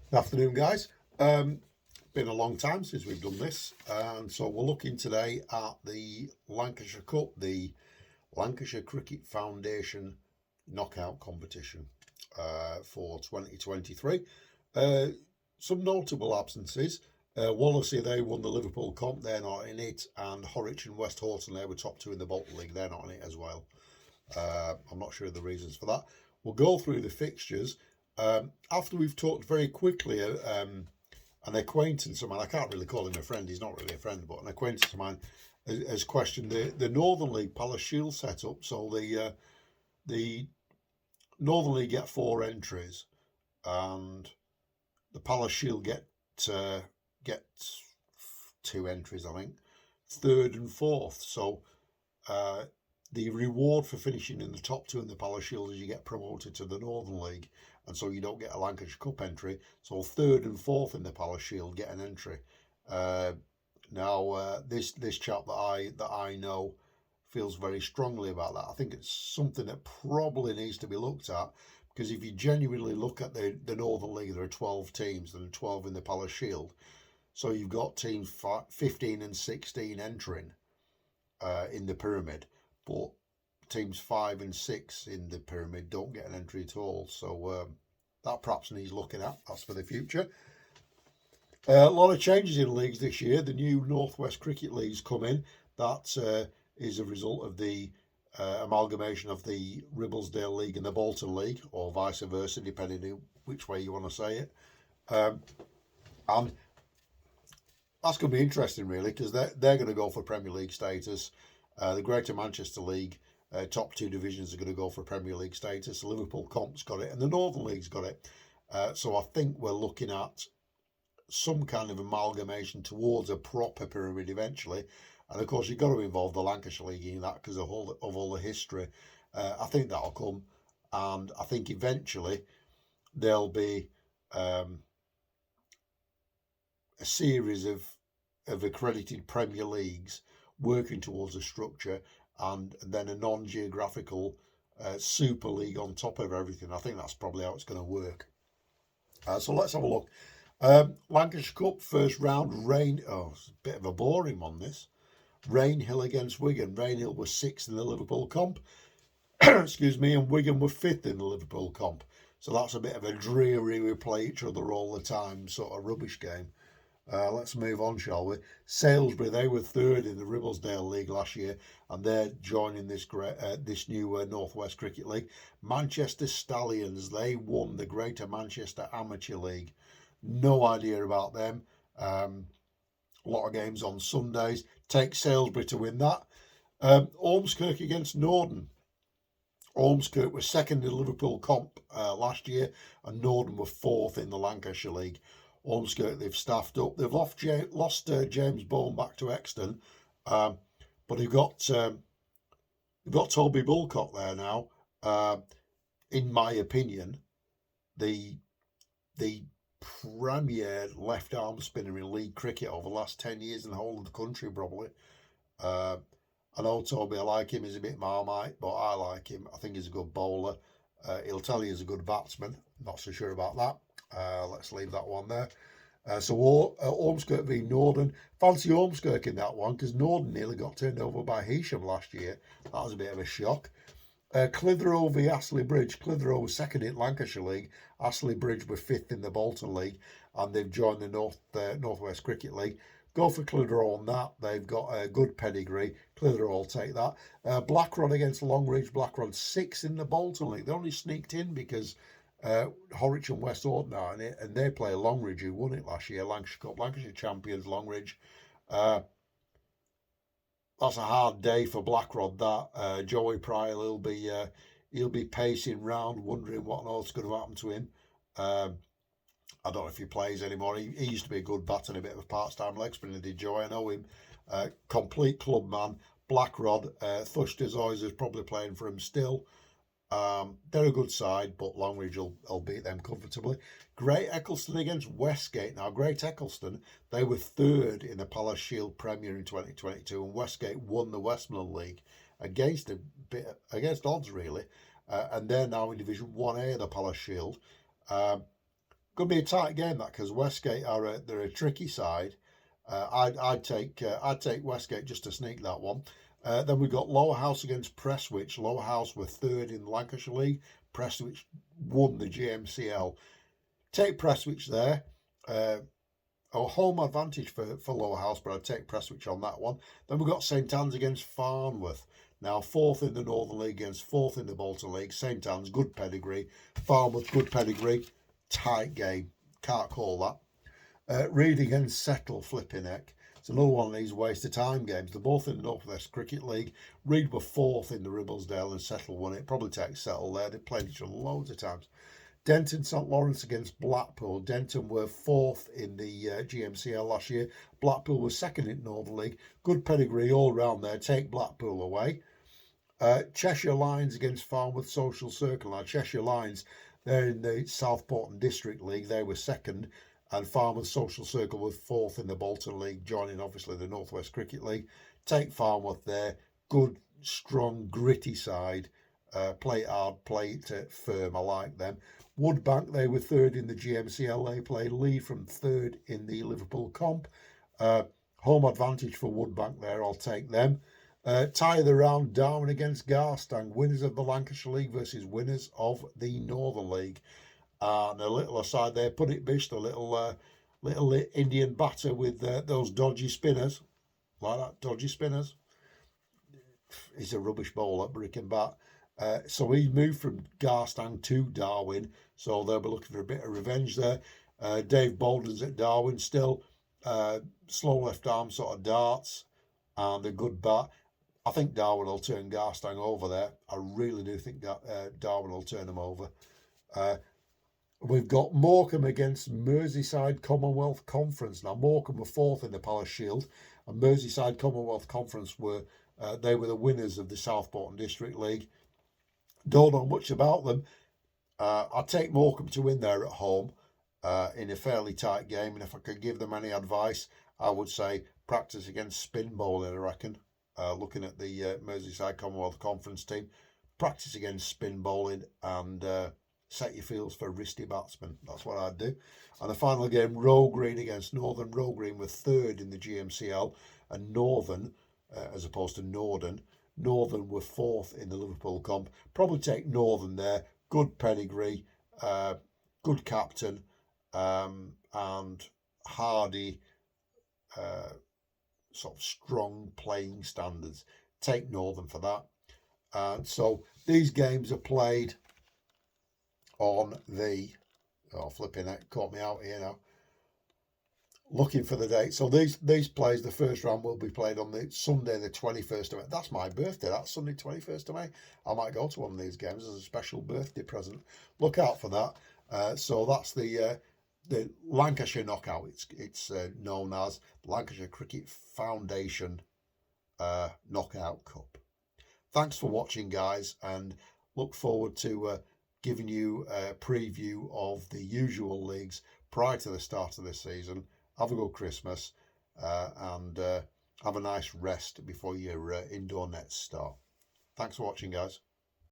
Good afternoon, guys. Been a long time since we've done this, and so we're looking today at the Lancashire Cup, the Lancashire Cricket Foundation knockout competition for 2023. Uh, some notable absences. Wallasey, they won the Liverpool Comp, they're not in it, and Horwich and West Horton, they were top two in the Bolton League, they're not in it as well. I'm not sure of the reasons for that. We'll go through the fixtures. After we've talked very quickly, an acquaintance of mine, I can't really call him a friend, he's not really a friend, but an acquaintance of mine has questioned the Northern League Palace Shield setup. So the Northern League get 4 entries, and the Palace Shield get 2 entries, I think, third and fourth. So uh, the reward for finishing in the top two in the Palace Shield is you get promoted to the Northern League, and so you don't get a Lancashire Cup entry. So third and fourth in the Palace Shield get an entry. This chap that I know feels very strongly about that. I think it's something that probably needs to be looked at, because if you genuinely look at the Northern League, there are 12 teams and 12 in the Palace Shield. So you've got teams 15 and 16 entering in the pyramid, but teams 5 and 6 in the pyramid don't get an entry at all. So that perhaps needs looking at. That's for the future. A lot of changes in leagues this year. The new Northwest Cricket League's come in. That is a result of the amalgamation of the Ribblesdale League and the Bolton League, or vice versa, depending on which way you want to say it. And that's going to be interesting, really, because they're going to go for Premier League status. The Greater Manchester League, top two divisions, are going to go for Premier League status. The Liverpool Comp's got it, and the Northern League's got it. So I think we're looking at some kind of amalgamation towards a proper pyramid eventually. And of course, you've got to involve the Lancashire League in that because of all the history. I think that'll come, and I think eventually there'll be a series of accredited Premier Leagues working towards a structure, and then a non-geographical Super League on top of everything. I think that's probably how it's going to work. So let's have a look. Lancashire Cup first round, Rain. Oh, it's a bit of a boring one, this. Rainhill against Wigan. Rainhill was 6th in the Liverpool Comp. Excuse me, and Wigan were 5th in the Liverpool Comp. So that's a bit of a dreary, we play each other all the time sort of rubbish game. Let's move on, shall we? Salisbury, they were 3rd in the Ribblesdale League last year, and they're joining this new Northwest Cricket League. Manchester Stallions, they won the Greater Manchester Amateur League. No idea about them. A lot of games on Sundays. Take Salisbury to win that. Ormskirk against Norden. Ormskirk was 2nd in the Liverpool Comp last year, and Norden were 4th in the Lancashire League. Ormskirk, they've staffed up. They've lost James Bone back to Exton, but they've got Toby Bulcock there now. In my opinion, the premier left arm spinner in league cricket over the last 10 years in the whole of the country, probably. I know Toby, I like him, he's a bit Marmite, but I like him. I think he's a good bowler. He'll tell you he's a good batsman. Not so sure about that. Let's leave that one there. Ormskirk v Norden. Fancy Ormskirk in that one, because Norden nearly got turned over by Hesham last year. That was a bit of a shock. Clitheroe v Astley Bridge. Clitheroe was 2nd in Lancashire League. Astley Bridge were 5th in the Bolton League, and they've joined the Northwest Cricket League. Go for Clitheroe on that. They've got a good pedigree. Clitheroe will take that. Blackrod against Longridge. Blackrod 6th in the Bolton League. They only sneaked in because Horwich and West Horton are in it, and they play Longridge, who won it last year. Lancashire Cup, Lancashire champions, Longridge. That's a hard day for Blackrod. That Joey Pryor, he'll be pacing round, wondering what on earth's going to happen to him. I don't know if he plays anymore. He used to be a good batter and a bit of a part-time leg spinner, did Joey? I know him. Complete club man. Blackrod, Thush Dezoys is probably playing for him still. They're a good side, but Longridge will beat them comfortably. Great Eccleston against Westgate. Now, Great Eccleston, they were 3rd in the Palace Shield Premier in 2022, and Westgate won the Westmoreland League against odds, really. And they're now in Division 1A of the Palace Shield. Could be a tight game that, because Westgate they're a tricky side. I'd take Westgate just to sneak that one. Then we've got Lower House against Prestwich. Lower House were third in the Lancashire League. Prestwich won the GMCL. Take Prestwich there. A home advantage for Lower House, but I'd take Prestwich on that one. Then we've got St Anne's against Farnworth. Now, fourth in the Northern League against fourth in the Bolton League. St Anne's, good pedigree. Farnworth, good pedigree. Tight game. Can't call that. Reed against Settle, flipping heck. It's another one of these waste of time games. They're both in the North West Cricket League. Reed were fourth in the Ribblesdale and Settle won it. Probably take Settle there. They played each other loads of times. Denton St Lawrence against Blackpool. Denton were fourth in the GMCL last year. Blackpool was second in Northern League. Good pedigree all round there. Take Blackpool away. Cheshire Lions against Farnworth Social Circle. Now, Cheshire Lions, they're in the Southport District League. They were second. And Farnworth Social Circle was fourth in the Bolton League, joining obviously the North West Cricket League. Take Farnworth there. Good, strong, gritty side. Play it hard, play it firm. I like them. Woodbank, they were third in the GMCL. They played lead from third in the Liverpool comp. Home advantage for Woodbank there. I'll take them. Tie of the round, Darwin against Garstang. Winners of the Lancashire League versus winners of the Northern League. And a little aside there, Put It Bish, the little Indian batter with those dodgy spinners. Like that, dodgy spinners. He's a rubbish bowler, brick and bat. So he moved from Garstang to Darwin, so they'll be looking for a bit of revenge there. Dave Bolden's at Darwin still. Slow left arm sort of darts and a good bat. I think Darwin will turn Garstang over there. I really do think that Darwin will turn them over. We've got Morecambe against Merseyside Commonwealth Conference. Now, Morecambe were fourth in the Palace Shield, and Merseyside Commonwealth Conference were the winners of the Southport District League. Don't know much about them. I'd take Morecambe to win there at home in a fairly tight game, and if I could give them any advice, I would say practice against spin bowling, I reckon. Looking at the Merseyside Commonwealth Conference team, practice against spin bowling and set your fields for wristy batsmen. That's what I'd do. And the final game, Roe Green against Northern. Roe Green were third in the GMCL, and Northern, as opposed to Norden, Northern were fourth in the Liverpool comp. Probably take Northern there. Good pedigree, good captain, and hardy, sort of strong playing standards. Take Northern for that. And so these games are played on the, flipping it, caught me out here now. Looking for the date. So these plays, the first round will be played on the Sunday, the 21st of May. That's my birthday. That's Sunday, 21st of May. I might go to one of these games as a special birthday present. Look out for that. So that's the Lancashire knockout. It's known as Lancashire Cricket Foundation Knockout Cup. Thanks for watching, guys, and look forward to giving you a preview of the usual leagues prior to the start of this season. Have a good Christmas and have a nice rest before your indoor nets start. Thanks for watching, guys.